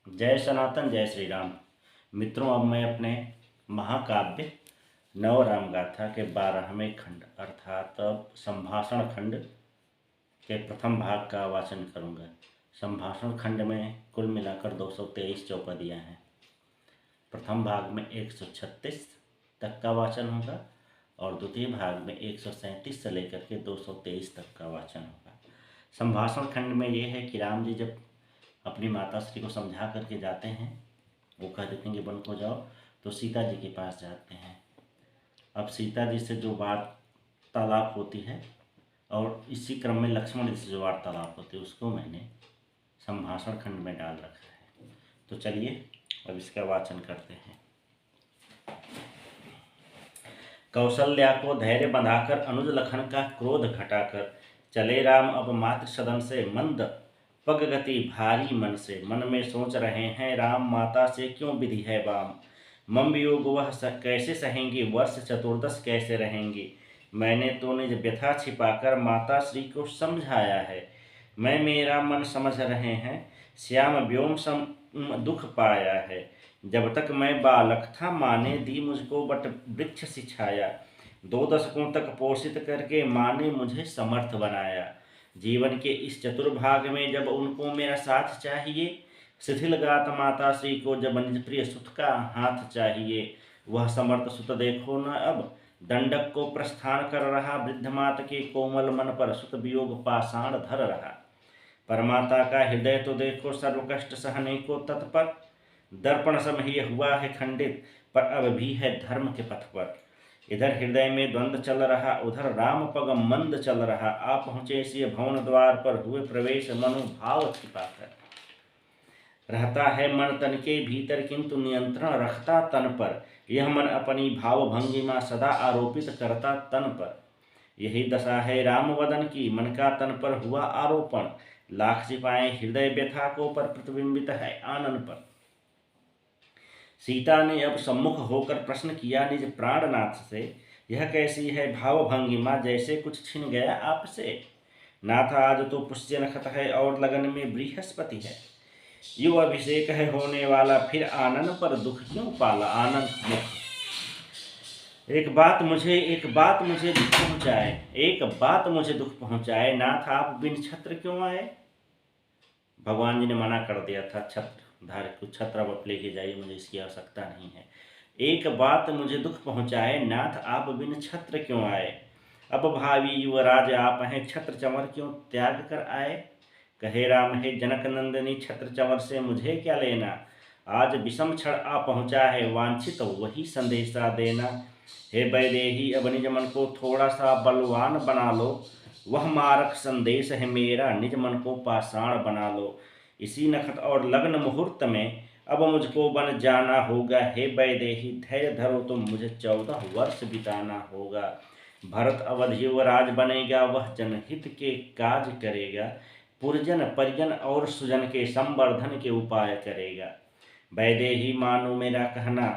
जय सनातन जय श्री राम। मित्रों, अब मैं अपने महाकाव्य नवराम गाथा के 12वें खंड अर्थात अब संभाषण खंड के प्रथम भाग का वाचन करूंगा। संभाषण खंड में कुल मिलाकर 223 चौपदियाँ हैं। प्रथम भाग में 136 तक का वाचन होगा और द्वितीय भाग में 137 से लेकर के 223 तक का वाचन होगा। संभाषण खंड में ये है कि राम जी जब अपनी माता श्री को समझा करके जाते हैं, वो कह देते हैं कि वन को जाओ, तो सीता जी के पास जाते हैं। अब सीता जी से जो वार्तालाप होती है और इसी क्रम में लक्ष्मण जी से जो वार्तालाप होती है उसको मैंने संभाषण खंड में डाल रखा है। तो चलिए अब इसका वाचन करते हैं। कौशल्या को धैर्य बंधाकर अनुज लखन का क्रोध घटाकर चले राम अब मातृ सदन से मंद पग गति भारी मन से। मन में सोच रहे हैं राम माता से क्यों विधि है वाम। मम वियोग वह कैसे सहेंगी, वर्ष चतुर्दश कैसे रहेंगी। मैंने तो निज व्यथा छिपाकर माता श्री को समझाया है। मैं मेरा मन समझ रहे हैं, श्याम व्योम सम दुख पाया है। जब तक मैं बालक था माँ ने दी मुझको बट वृक्ष सिछाया। 2 दशकों तक पोषित करके माँ ने मुझे समर्थ बनाया। जीवन के इस चतुर्भाग में जब उनको मेरा साथ चाहिए, शिथिल गात माता श्री को जब निज प्रिय सुत का हाथ चाहिए। वह समर्थ सुत देखो न अब दंडक को प्रस्थान कर रहा। वृद्ध मात के कोमल मन पर सुत वियोग पाषाण धर रहा। परमाता का हृदय तो देखो सर्व कष्ट सहने को तत्पर। दर्पण समय हुआ है खंडित पर अब भी है धर्म के पथ पर। इधर हृदय में द्वंद्व चल रहा, उधर राम पग मंद चल रहा। आप पहुँचे सिय भवन द्वार पर हुए प्रवेश मनोभाव छिपाकर। रहता है मन तन के भीतर किंतु नियंत्रण रखता तन पर। यह मन अपनी भाव भंगिमा सदा आरोपित करता तन पर। यही दशा है राम वदन की, मन का तन पर हुआ आरोपण। लाख छिपाए हृदय व्यथा को पर प्रतिबिंबित है आनन पर। सीता ने अब सम्मुख होकर प्रश्न किया निज प्राणनाथ से, यह कैसी है भाव भंगिमा जैसे कुछ छिन गया आपसे। नाथ आज तो पुष्य नखत है और लगन में बृहस्पति है। युव अभिषेक है होने वाला, फिर आनन पर दुख क्यों पाला। आनंद मुख एक बात मुझे दुख पहुँचाए, एक बात मुझे दुख पहुँचाए। नाथ आप बिन छत्र क्यों आए। भगवान जी ने मना कर दिया था, छत्र धारे को छत्र अब लेके जाइए, मुझे इसकी आवश्यकता नहीं है। एक बात मुझे दुख पहुँचाए, नाथ आप बिन छत्र क्यों आए। अब भावी युवराज आप हैं, छत्र चमर क्यों त्याग कर आए। कहे राम हे जनक नंदनी, छत्र चमर से मुझे क्या लेना। आज विषम क्षण आ पहुँचा है, वांछित वही संदेशा देना। हे वैदेही अब निज मन को थोड़ा सा बलवान बना लो। वह मारक संदेश है मेरा, निज मन को पाषाण बना लो। इसी नखत और लग्न मुहूर्त में अब मुझको बन जाना होगा। हे वैदेही धैर्य धरो तुम, मुझे 14 वर्ष बिताना होगा। भरत अवध युवराज बनेगा, वह जनहित के काज करेगा। पुरजन परिजन और सुजन के संवर्धन के उपाय करेगा। वैदेही मानो मेरा कहना,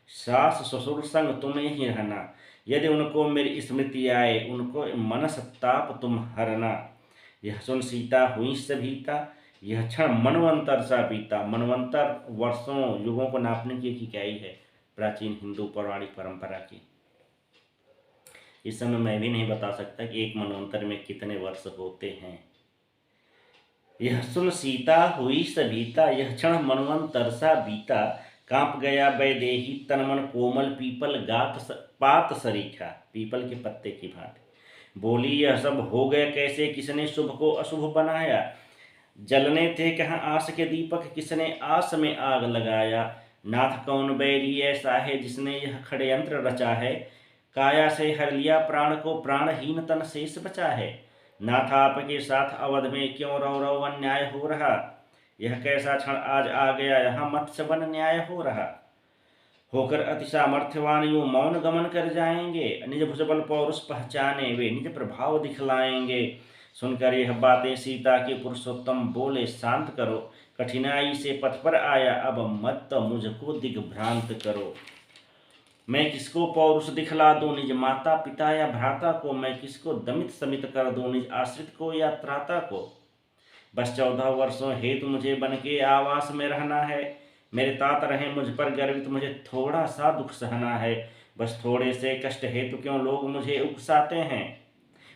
सास ससुर संग तुम्हें ही रहना। यदि उनको मेरी स्मृति आए, उनको मनस ताप तुम हरना। यह सुन सीता हुई सभीता, यह क्षण मनवंतर सा बीता। मनवंतर वर्षों युगों को नापने की एक इकाई है प्राचीन हिंदू पौराणिक परंपरा की। इस समय मैं भी नहीं बता सकता कि एक मनवंतर में कितने वर्ष होते हैं। यह सुन सीता हुई सभीता, यह क्षण मनवंतर सा बीता। कांप गया वैदेही तन मन, कोमल पीपल गात पात सरीखा। पीपल के पत्ते की भांति बोली, यह सब हो गया कैसे, किसने शुभ को अशुभ बनाया। जलने थे कहाँ आस के दीपक, किसने आस में आग लगाया। नाथ कौन बैरी ऐसा है, जिसने यह षड्यंत्र रचा है। काया से हर लिया प्राण को, प्राणहीन तन शेष बचा है। नाथ आपके साथ अवध में क्यों रौ अन्याय हो रहा। यह कैसा क्षण आज आ गया, यहाँ मत्स्य वन न्याय हो रहा। होकर अति सामर्थ्यवान यूं मौन गमन कर जाएंगे। निज भुजबल पौरुष पहचाने, वे निज प्रभाव दिखलाएंगे। सुनकर यह बातें सीता के पुरुषोत्तम बोले, शांत करो कठिनाई से पथ पर आया, अब मत मुझको दिग्भ्रांत करो। मैं किसको पौरुष दिखला दूं, निज माता पिता या भ्राता को। मैं किसको दमित समित कर दूं, निज आश्रित को या त्राता को। बस 14 वर्षों हेतु मुझे बन के आवास में रहना है। मेरे तात रहे मुझ पर गर्वित, मुझे थोड़ा सा दुख सहना है। बस थोड़े से कष्ट हेतु क्यों लोग मुझे उकसाते हैं।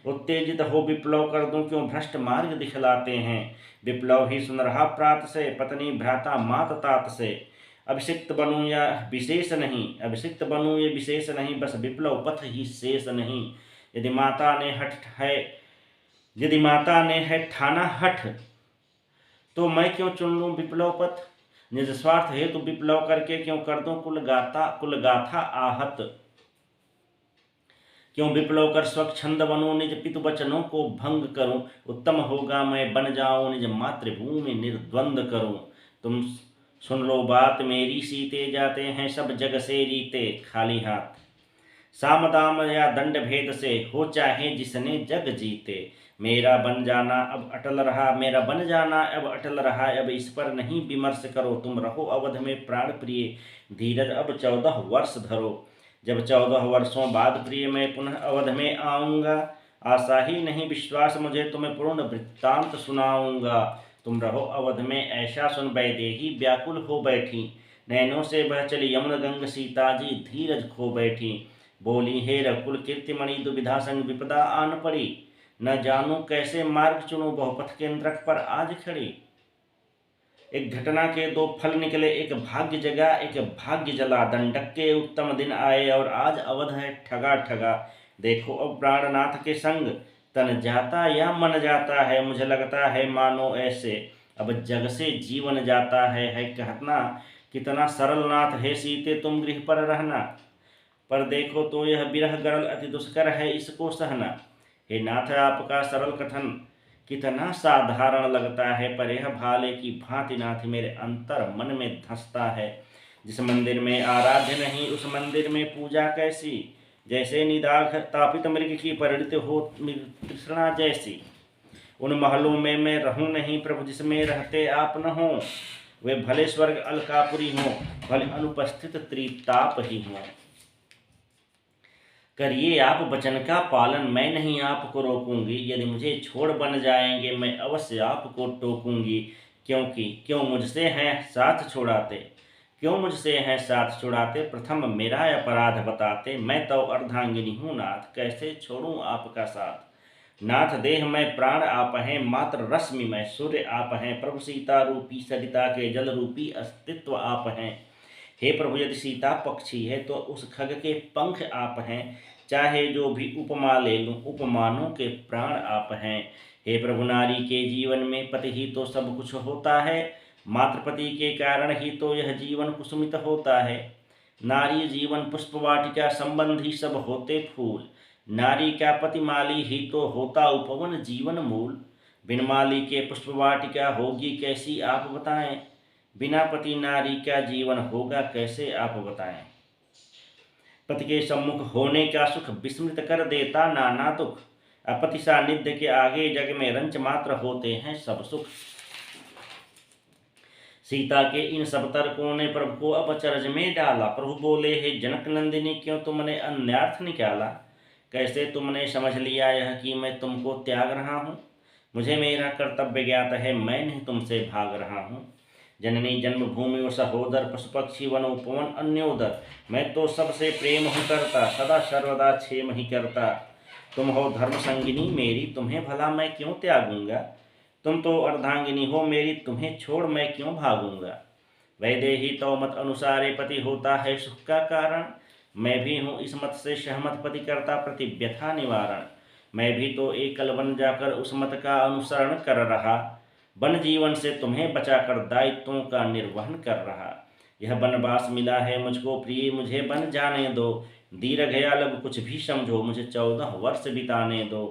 उत्तेजित हो विप्लव कर दूं क्यों भ्रष्ट मार्ग दिखलाते हैं। विप्लव ही सुन रहा प्रात से, पत्नी भ्राता मात तात से। अभिषिक्त बनूं या विशेष नहीं, अभिषिक्त बनूं ये विशेष नहीं, बस विप्लव पथ ही शेष नहीं। यदि माता ने हठ है, यदि माता ने है ठाना हठ, तो मैं क्यों चुन लूं विप्लव पथ। निज स्वार्थ हेतु विप्लव करके क्यों कर दूं कुलगाथा आहत। क्यों विप्लव कर स्वच्छंद बनूं, निज पितु वचनों को भंग करूं। उत्तम होगा मैं बन जाऊं, निज मातृभूमि निर्द्वंद करूं। तुम सुन लो बात मेरी, सीते जाते हैं सब जग से रीते खाली हाथ। साम दाम या दंड भेद से हो चाहे जिसने जग जीते। मेरा बन जाना अब अटल रहा, मेरा बन जाना अब अटल रहा। अब इस पर नहीं विमर्श करो, तुम रहो अवध में प्राण प्रिय। धीरज अब 14 वर्ष धरो, जब 14 वर्षों बाद प्रिय मैं पुनः अवध में आऊँगा। आशा ही नहीं विश्वास मुझे, तुम्हें पूर्ण वृत्तांत सुनाऊँगा। तुम रहो अवध में ऐसा सुन, वैदेही व्याकुल हो बैठी। नैनों से बह चली यमुन गंग, सीता जी धीरज खो बैठी। बोली हे रकुल कीर्तिमणि, दुविधा संग विपदा आन पड़ी। न जानूं कैसे मार्ग चुनूं, बहुपथ केंद्रक पर आज खड़ी। एक घटना के दो फल निकले, एक भाग्य जगा एक भाग्य जला। दंडक के उत्तम दिन आए और आज अवध है ठगा ठगा। देखो अब प्राणनाथ के संग, तन जाता या मन जाता है। मुझे लगता है मानो ऐसे अब जग से जीवन जाता है कहना कितना सरल नाथ है सीते तुम गृह पर रहना। पर देखो तो यह विरह गरल अति दुष्कर है, इसको सहना। हे नाथ आपका सरल कथन कितना साधारण लगता है, पर यह भाले की भांति नाथ मेरे अंतर मन में धंसता है। जिस मंदिर में आराध्य नहीं, उस मंदिर में पूजा कैसी। जैसे निदाघ तापित मृग की परिणत हो तृष्णा जैसी। उन महलों में मैं रहूं नहीं प्रभु, जिसमें रहते आप न हो। वे भले स्वर्ग अलकापुरी हों, भले अनुपस्थित त्रिताप ही हों। करिए आप वचन का पालन, मैं नहीं आपको रोकूंगी। यदि मुझे छोड़ बन जाएंगे, मैं अवश्य आपको टोकूंगी। क्योंकि क्यों मुझसे हैं साथ छुड़ाते, क्यों मुझसे हैं साथ छुड़ाते। प्रथम मेरा अपराध बताते, मैं तो अर्धांगिनी हूँ नाथ, कैसे छोड़ूं आपका साथ। नाथ देह में प्राण आप हैं, मात्र रश्मि में सूर्य आप हैं। प्रभु सीता रूपी सरिता के जल रूपी अस्तित्व आप हैं। हे प्रभु यदि सीता पक्षी है तो उस खग के पंख आप हैं। चाहे जो भी उपमा ले लूं, उपमानों के प्राण आप हैं। हे प्रभु नारी के जीवन में पति ही तो सब कुछ होता है। मातृपति के कारण ही तो यह जीवन कुसुमित होता है। नारी जीवन पुष्पवाटिका, संबंधी सब होते फूल। नारी का पति माली ही तो होता उपवन जीवन मूल। बिन माली के पुष्पवाटिका होगी कैसी आप बताएं। बिना पति नारी का जीवन होगा कैसे आप बताएं। पति के सम्मुख होने का सुख विस्मृत कर देता नाना दुख। अपति सानिध्य के आगे जग में रंच मात्र होते हैं सब सुख। सीता के इन सब तर्कों ने प्रभु को अपचरज में डाला। प्रभु बोले हे जनक नंदिनी, क्यों तुमने अन्यार्थ निकाला। कैसे तुमने समझ लिया यह कि मैं तुमको त्याग रहा हूँ। मुझे मेरा कर्तव्य ज्ञात है, मैं नहीं तुमसे भाग रहा हूँ। जननी जन्मभूमि व सहोदर, पशु पक्षी वन उपवन अन्योदर। मैं तो सबसे प्रेम हूँ करता, सदा सर्वदा क्षेम ही करता। तुम हो धर्म संगिनी मेरी, तुम्हें भला मैं क्यों त्यागूंगा। तुम तो अर्धांगिनी हो मेरी, तुम्हें छोड़ मैं क्यों भागूंगा। वैदेही तो मत अनुसारे पति होता है सुख का कारण। मैं भी हूँ इस मत से सहमत, पति करता प्रति व्यथा निवारण। मैं भी तो एकल वन जाकर उस मत का अनुसरण कर रहा। वन जीवन से तुम्हें बचाकर दायित्वों का निर्वहन कर रहा। यह वनवास मिला है मुझको प्रिय, मुझे बन जाने दो। दीर्घ या लघु कुछ भी समझो, मुझे 14 वर्ष बिताने दो।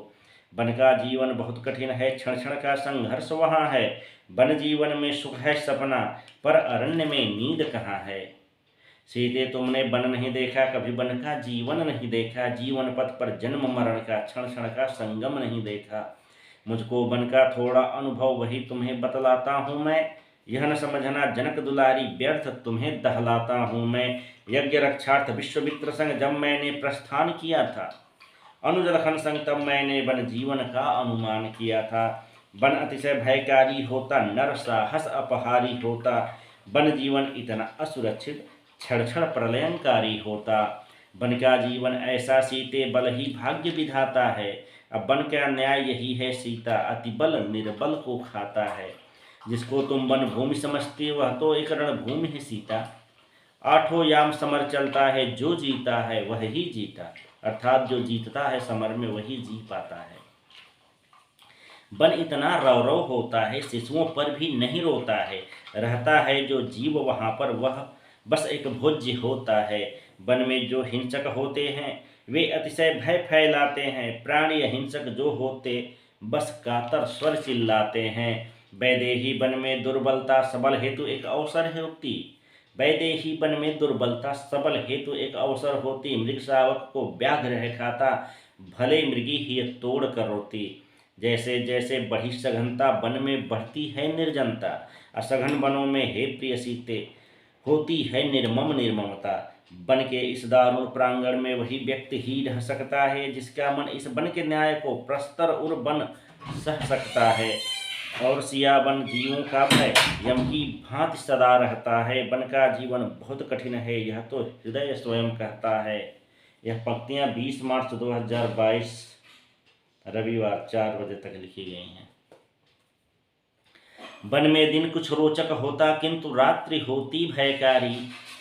वन का जीवन बहुत कठिन है, क्षण क्षण का संघर्ष वहाँ है। वन जीवन में सुख है सपना, पर अरण्य में नींद कहाँ है। सीते तुमने वन नहीं देखा, कभी वन का जीवन नहीं देखा। जीवन पथ पर जन्म मरण का क्षण क्षण का संगम नहीं देखा। मुझको वन का थोड़ा अनुभव वही तुम्हें बतलाता हूँ मैं। यह न समझना जनक दुलारी, व्यर्थ तुम्हें दहलाता हूँ मैं। यज्ञ रक्षार्थ विश्वमित्र संग जब मैंने प्रस्थान किया था, अनुज लखन संग तब मैंने वन जीवन का अनुमान किया था। वन अतिशय भयकारी होता, नर साहस अपहारी होता। वन जीवन इतना असुरक्षित, क्षण क्षण प्रलयंकारी होता। वन का जीवन ऐसा सीते, बल ही भाग्य विधाता है। अब वन का न्याय यही है सीता, अति बल निर्बल को खाता है। जिसको तुम वन भूमि समझते, वह तो एक रणभूमि है सीता। आठों याम समर चलता है, जो जीता है वह ही जीता। अर्थात जो जीतता है समर में वही जी पाता है। वन इतना रौरव होता है, शिशुओं पर भी नहीं रोता है। रहता है जो जीव वहाँ पर, वह बस एक भोज्य होता है। वन में जो हिंसक होते हैं वे अतिशय भय फैलाते हैं। प्राणी हिंसक जो होते बस कातर स्वर चिल्लाते हैं। वैदेही वन में दुर्बलता सबल हेतु एक अवसर होती। वैदेही वन में दुर्बलता सबल हेतु एक अवसर होती। मृग शावक को व्याघ्र है खाता, भले मृगी ही तोड़ कर रोती। जैसे जैसे बढ़ी सघनता, वन में बढ़ती है निर्जनता। असघन वनों में हे प्रिय सीते, होती है निर्मम निर्ममता। वन के इस दारुण प्रांगण में वही व्यक्ति ही रह सकता है जिसका मन इस वन के न्याय को प्रस्तर और वन सह सकता है। और सियावन जीवों का भय यम की भांति सदा रहता है। वन का जीवन बहुत कठिन है, यह तो हृदय स्वयं कहता है। यह पंक्तियां 20 मार्च 2022 रविवार 4 बजे तक लिखी गई हैं। वन में दिन कुछ रोचक होता, किंतु रात्रि होती भयकारी।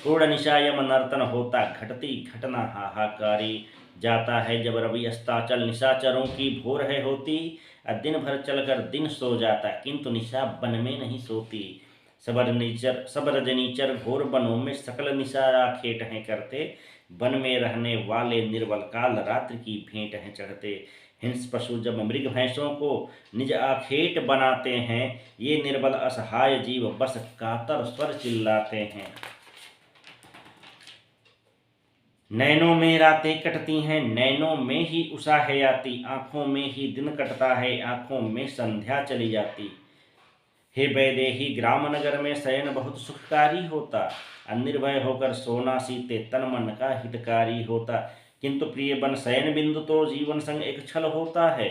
क्रूर निशा यम नर्तन होता, घटती घटना हाहाकारी। जाता है जब रवि अस्ताचल, निशाचरों की भोर है होती। दिन भर चलकर दिन सो जाता, किंतु निशा वन में नहीं सोती। सब रजनीचर घोर वनों में सकल निशा खेट हैं करते। वन में रहने वाले निर्बल काल रात्रि की भेंट हैं चढ़ते। हिंस पशु जब मृग भैंसों को निज आखेट बनाते हैं, ये निर्बल असहाय जीव बस कातर स्वर चिल्लाते हैं। नैनों में रातें कटती हैं, नैनों में ही उषा है आती। आंखों में ही दिन कटता है, आंखों में संध्या चली जाती। हे वैदेही ग्राम नगर में शयन बहुत सुखकारी होता। निर्भय होकर सोना सीते तन मन का हितकारी होता। किंतु प्रिय बन शयन बिंदु तो जीवन संग एक छल होता है।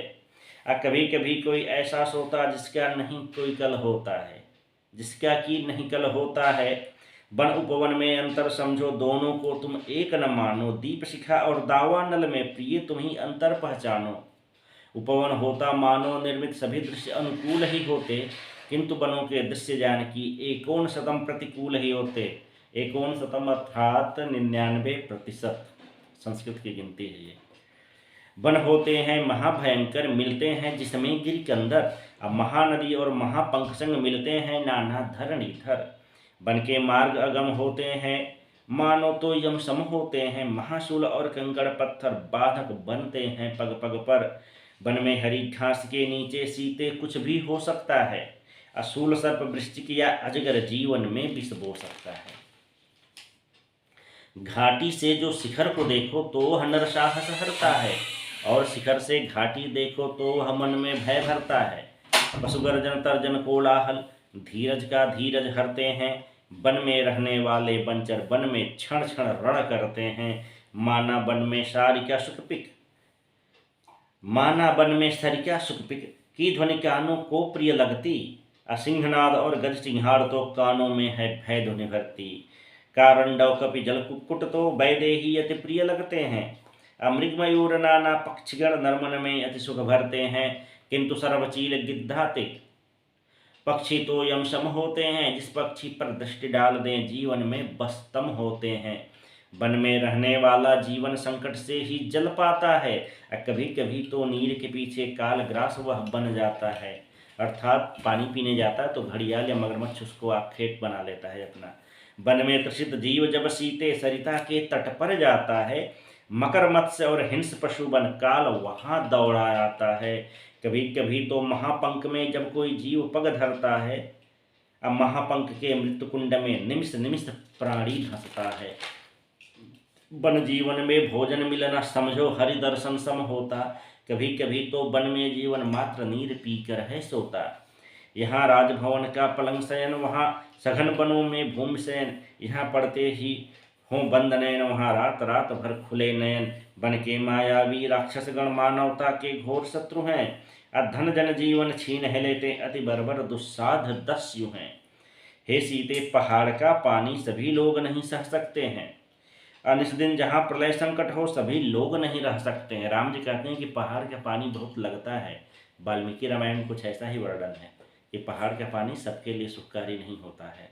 कभी कभी कोई ऐसा सोता जिसका नहीं कोई कल होता है, जिसका की नहीं कल होता है। वन उपवन में अंतर समझो, दोनों को तुम एक न मानो। दीप शिखा और दावा नल में प्रिय तुम ही अंतर पहचानो। उपवन होता मानो निर्मित, सभी दृश्य अनुकूल ही होते। किंतु वनों के दृश्य जानकी 59 प्रतिकूल ही होते। 59 अर्थात 99%। संस्कृत की गिनती है ये। वन होते हैं महाभयंकर, मिलते हैं जिसमें गिरिकंदर। अब महानदी और महापंख संग मिलते हैं नाना धरणीधर। वन के मार्ग अगम होते हैं, मानो तो यम सम होते हैं। महाशूल और कंकड़ पत्थर बाधक बनते हैं पग पग पर। वन में हरी घास के नीचे सीते कुछ भी हो सकता है। असूल सर्प वृश्चिक या अजगर जीवन में विष बो सकता है। घाटी से जो शिखर को देखो तो वह नर साहस हरता है, और शिखर से घाटी देखो तो वह मन में भय भरता है। पशुगर्जन तर्जन कोलाहल धीरज का धीरज हरते हैं। वन में रहने वाले बंचर वन में क्षण क्षण रण करते हैं। माना वन में सारिका सुखपिक की ध्वनि कानों को प्रिय लगती। सिंहनाद और गज सिंहार तो कानों में है भय ध्वनि भरती। कारणडव कपि जल कुक्कुट तो वैदेही अति प्रिय लगते हैं। मृग मयूर नाना पक्षीगण नरमन में अति सुख भरते हैं। किंतु सर्वचील गिद्धाते पक्षी तो यम सम होते हैं। जिस पक्षी पर दृष्टि डाल दें जीवन में बस तम होते हैं। वन में रहने वाला जीवन संकट से ही जल पाता है। कभी कभी तो नीर के पीछे कालग्रास वह बन जाता है। अर्थात पानी पीने जाता है तो घड़ियाल या मगरमच्छ उसको आखेट बना लेता है अपना। वन में त्रसित जीव जब सीते सरिता के तट पर जाता है। मकर मत्स्य और हिंस पशु बन काल वहाँ दौड़ा आता है। कभी कभी तो महापंख में जब कोई जीव पग धरता है, अब महापंख के मृत्यु कुंड में निमिष निमिष प्राणी धंसता है। वन जीवन में भोजन मिलना समझो हरि दर्शन सम होता। कभी कभी तो वन में जीवन मात्र नीर पीकर है सोता। यहाँ राजभवन का पलंग शयन, वहाँ सघन वनों में भूमि शयन। यहाँ पड़ते ही हों बंद नयन, वहाँ रात रात भर खुले नयन। वन के मायावी राक्षसगण मानवता के घोर शत्रु हैं। धन जन जीवन छीन है लेते, अति बर्बर दुस्साध 10 यूं हैं। हे सीते, पहाड़ का पानी सभी लोग नहीं सह सकते हैं। अनिस दिन जहाँ प्रलय संकट हो सभी लोग नहीं रह सकते हैं। राम जी कहते हैं कि पहाड़ का पानी बहुत लगता है। वाल्मीकि रामायण में कुछ ऐसा ही वर्णन है कि पहाड़ का पानी सबके लिए सुखकारी नहीं होता है।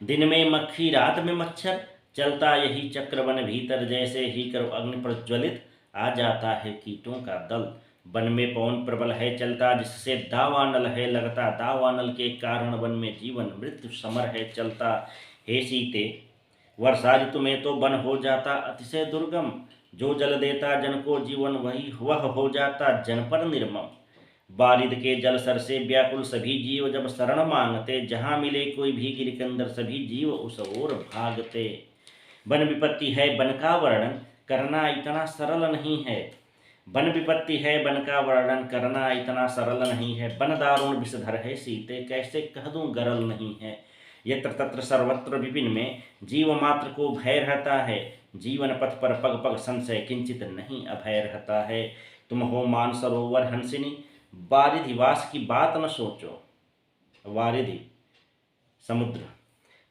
दिन में मक्खी रात में मच्छर, चलता यही चक्र वन भीतर, जैसे ही करो अग्नि प्रज्वलित आ जाता है कीटों का दल। वन में पवन प्रबल है चलता, जिससे दावानल है लगता, दावानल के कारण वन में जीवन मृत्यु समर है चलता। हे सीते, वर्षा ऋतु में तो वन हो जाता अतिशय दुर्गम, जो जल देता जन को जीवन वही वह हो जाता जन पर निर्मम। बारिद के जल सर से व्याकुल सभी जीव, जब शरण मांगते, जहाँ मिले कोई भी गिर के अंदर सभी जीव उस ओर भागते। वन विपत्ति है वन का वर्णन करना इतना सरल नहीं है। वन विपत्ति है वन का वर्णन करना इतना सरल नहीं है। वन दारुण विषधर है सीते, कैसे कह दूं गरल नहीं है। यत्र तत्र सर्वत्र विपिन में जीव मात्र को भय रहता है, जीवन पथ पर पग पग संशय किंचित नहीं अभय रहता है। तुम हो मान सरोवर हंसिनी, वारिधि वास की बात न सोचो। वारिधि समुद्र,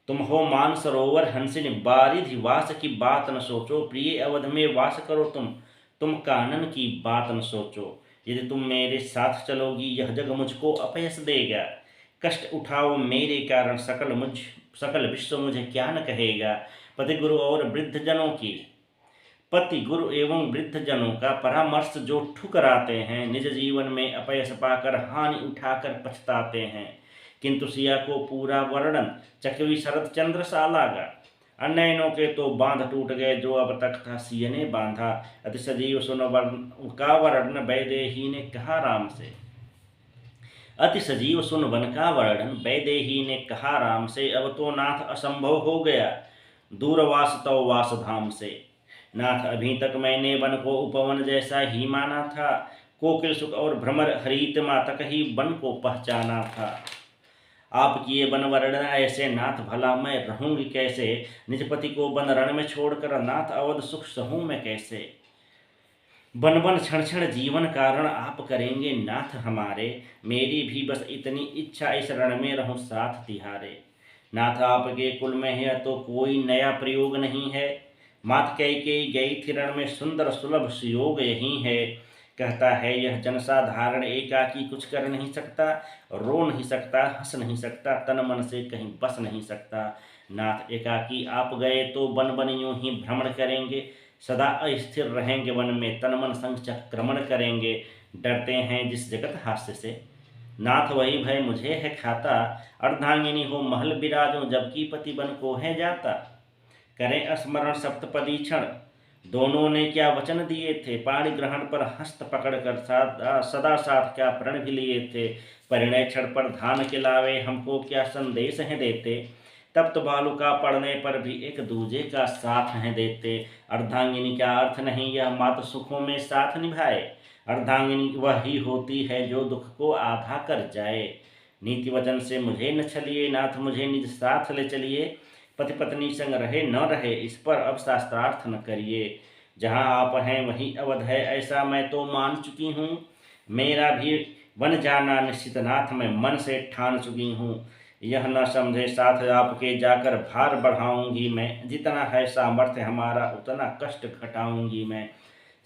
तुम हो मान सरोवर हंसिनी, वारिधि वास की बात न सोचो। प्रिय अवध में वास करो तुम कानन की बात न सोचो। यदि तुम मेरे साथ चलोगी यह जग मुझको अपयस देगा, कष्ट उठाओ मेरे कारण सकल विश्व मुझे क्या न कहेगा। पति गुरु और वृद्ध जनों की पति गुरु एवं वृद्ध जनों का परामर्श जो ठुकराते हैं, निज जीवन में अपयस पाकर हानि उठाकर पछताते हैं। किंतु सिया को पूरा वर्णन चकवी शरद चंद्र सा लागा, अनैनों के तो बांध टूट गए जो अब तक था सिय ने बांधा। अति सजीव सुन का वर्णन वैदेही ने कहा राम से, अति सजीव सुन वन का वर्णन वैदेही ने कहा राम से। अब तो नाथ असंभव हो गया दूरवास तव वास धाम से। नाथ अभी तक मैंने वन को उपवन जैसा ही माना था, कोकिल सुख और भ्रमर हरित मातक ही वन को पहचाना था। आप किए वन वर्णन ऐसे नाथ, भला मैं रहूंगी कैसे। निज पति को वन रण में छोड़कर नाथ अवध सुख सहूं मैं कैसे। बन बन क्षण क्षण जीवन कारण आप करेंगे नाथ हमारे, मेरी भी बस इतनी इच्छा इस रण में रहूं साथ तिहारे। नाथ आपके कुल में है तो कोई नया प्रयोग नहीं है, मात कैकेयी गई थी रण में सुंदर सुलभ सुयोग यही है। कहता है यह जन साधारण एकाकी कुछ कर नहीं सकता, रो नहीं सकता हंस नहीं सकता, तन मन से कहीं बस नहीं सकता। नाथ एकाकी आप गए तो वन वन यूं ही भ्रमण करेंगे, सदा अस्थिर रहेंगे वन में, तन मन संग चक्रमण करेंगे। डरते हैं जिस जगत हास्य से, नाथ वही भय मुझे है खाता। अर्धांगिनी हो महल विराजो, जबकि पति बन को है जाता। करें स्मरण सप्तपदी क्षण, दोनों ने क्या वचन दिए थे। पाणि ग्रहण पर हस्त पकड़कर सदा साथ क्या प्रण भी लिए थे। परिणय क्षण पर धान के लावे, हमको क्या संदेश है देते। तप्त बालू का पड़ने पर भी एक दूजे का साथ है देते। अर्धांगिनी का अर्थ नहीं यह मात सुखों में साथ निभाए, अर्धांगिनी वही होती है जो दुख को आधा कर जाए। नीति वचन से मुझे न छलिए, नाथ मुझे निज साथ ले चलिए। पति पत्नी संग रहे न रहे इस पर अब शास्त्रार्थ न करिए। जहाँ आप हैं वहीं अवध है ऐसा मैं तो मान चुकी हूँ, मेरा भी वन जाना निश्चित नाथ मैं मन से ठान चुकी हूँ। यह न समझे साथ आपके जाकर भार बढ़ाऊंगी मैं, जितना है सामर्थ्य हमारा उतना कष्ट घटाऊंगी मैं।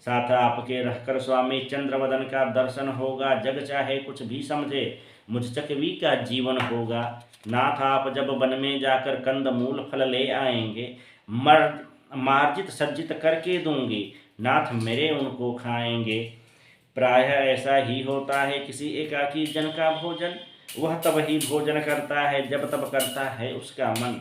साथ आपके रहकर स्वामी चंद्रवदन का दर्शन होगा, जग चाहे कुछ भी समझे मुझ चकवी का जीवन होगा। नाथ आप जब वन में जाकर कंद मूल फल ले आएंगे, मार्जित सज्जित करके दूंगी, नाथ मेरे उनको खाएंगे। प्रायः ऐसा ही होता है किसी एकाकी जन का भोजन, वह तब ही भोजन करता है जब तब करता है उसका मन।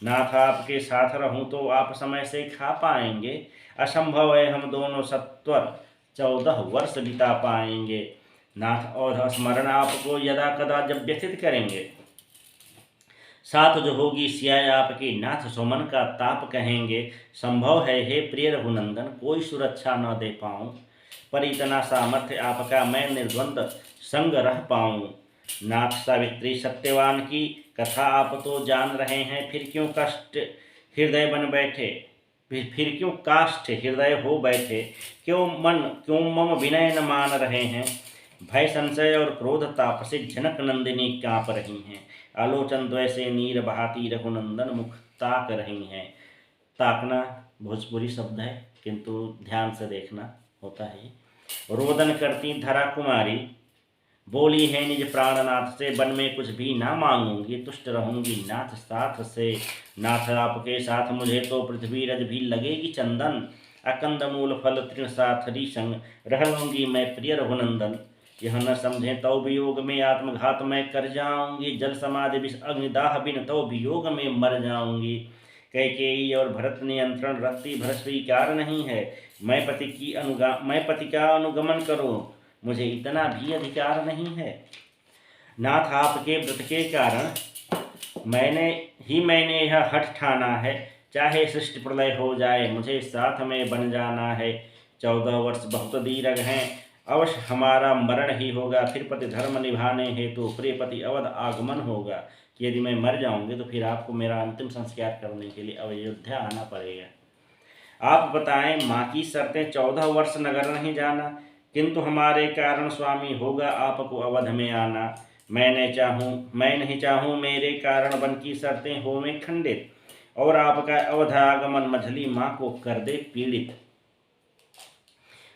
नाथ आपके साथ रहूं तो आप समय से खा पाएंगे, असंभव है हम दोनों सत्वर 14 वर्ष बिता पाएंगे। नाथ और स्मरण आपको यदा कदा जब व्यथित करेंगे, साथ जो होगी सियाय आपकी, नाथ सुमन का ताप कहेंगे। संभव है हे प्रिय रघुनंदन कोई सुरक्षा न दे पाऊँ, पर इतना सामर्थ्य आपका मैं निर्द्वंद संग रह पाऊँ। नाथ सावित्री सत्यवान की कथा आप तो जान रहे हैं, फिर क्यों कष्ट हृदय बन बैठे। फिर क्यों काष्ठ हृदय हो बैठे, क्यों मम विनय न मान रहे हैं। भय संशय और क्रोध ताप से जनक नंदिनी कांप रही हैं। आलोचन द्वय से नीर बहाती रघुनंदन मुख ताक रही हैं। ताकना भोजपुरी शब्द है, किंतु ध्यान से देखना होता है। रोदन करती धरा कुमारी, बोली है निज प्राणनाथ से, वन में कुछ भी ना मांगूंगी, तुष्ट रहूंगी नाथ साथ से। नाथ आपके साथ मुझे तो पृथ्वी रज भी लगेगी चंदन, अकंद मूल फल तृण साथरी संग रह लूंगी मैं प्रिय रघुनंदन। यह न समझे तो वियोग में आत्मघात मैं कर जाऊंगी, जल समाधि विष अग्निदाह बिन तो वियोग में मर जाऊंगी। कैकेयी और भरत नियंत्रण रत्ती भर स्वीकार नहीं है, मैं पति का अनुगमन करूं, मुझे इतना भी अधिकार नहीं है। नाथ आपके व्रत के कारण मैंने यह हठ ठाना है, चाहे सृष्टि प्रलय हो जाए मुझे साथ में बन जाना है। 14 वर्ष बहुत दीर्घ हैं, अवश्य हमारा मरण ही होगा, फिर पति धर्म निभाने हेतु प्रिय पति अवध आगमन होगा। कि यदि मैं मर जाऊंगी तो फिर आपको मेरा अंतिम संस्कार करने के लिए अयोध्या आना पड़ेगा। आप बताएं, माँ की शर्तें 14 वर्ष नगर नहीं जाना, किंतु हमारे कारण स्वामी होगा आपको अवध में आना। मैं नहीं चाहूँ मेरे कारण वन की शर्तें होवें खंडित, और आपका अवध आगमन मझली माँ को कर दे पीड़ित।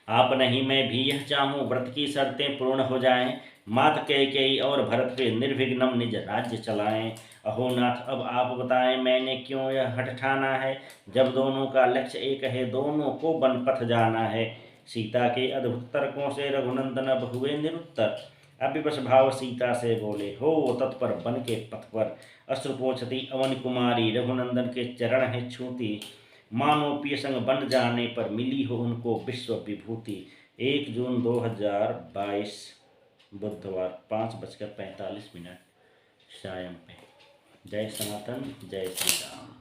आप नहीं मैं भी यह चाहूँ व्रत की शर्तें पूर्ण हो जाएं, मात कैकेयी और भरत पे निर्विघ्नम निज राज्य चलाएं। अहो नाथ अब आप बताएं, मैंने क्यों यह हठ ठाना है, जब दोनों का लक्ष्य एक है, दोनों को वन पथ जाना है। सीता के अद्भुत तर्कों से रघुनंदन अब हुए निरुत्तर, अविवश भाव सीता से बोले, हो तत्पर वन के पथ पर। अश्रुपोछती अवन कुमारी, रघुनंदन के चरण है छूती, मानो प्रिय संग बन जाने पर मिली हो उनको विश्व विभूति। 1 जून 2022 बुधवार 5:45 सायं पे। जय सनातन, जय श्री राम।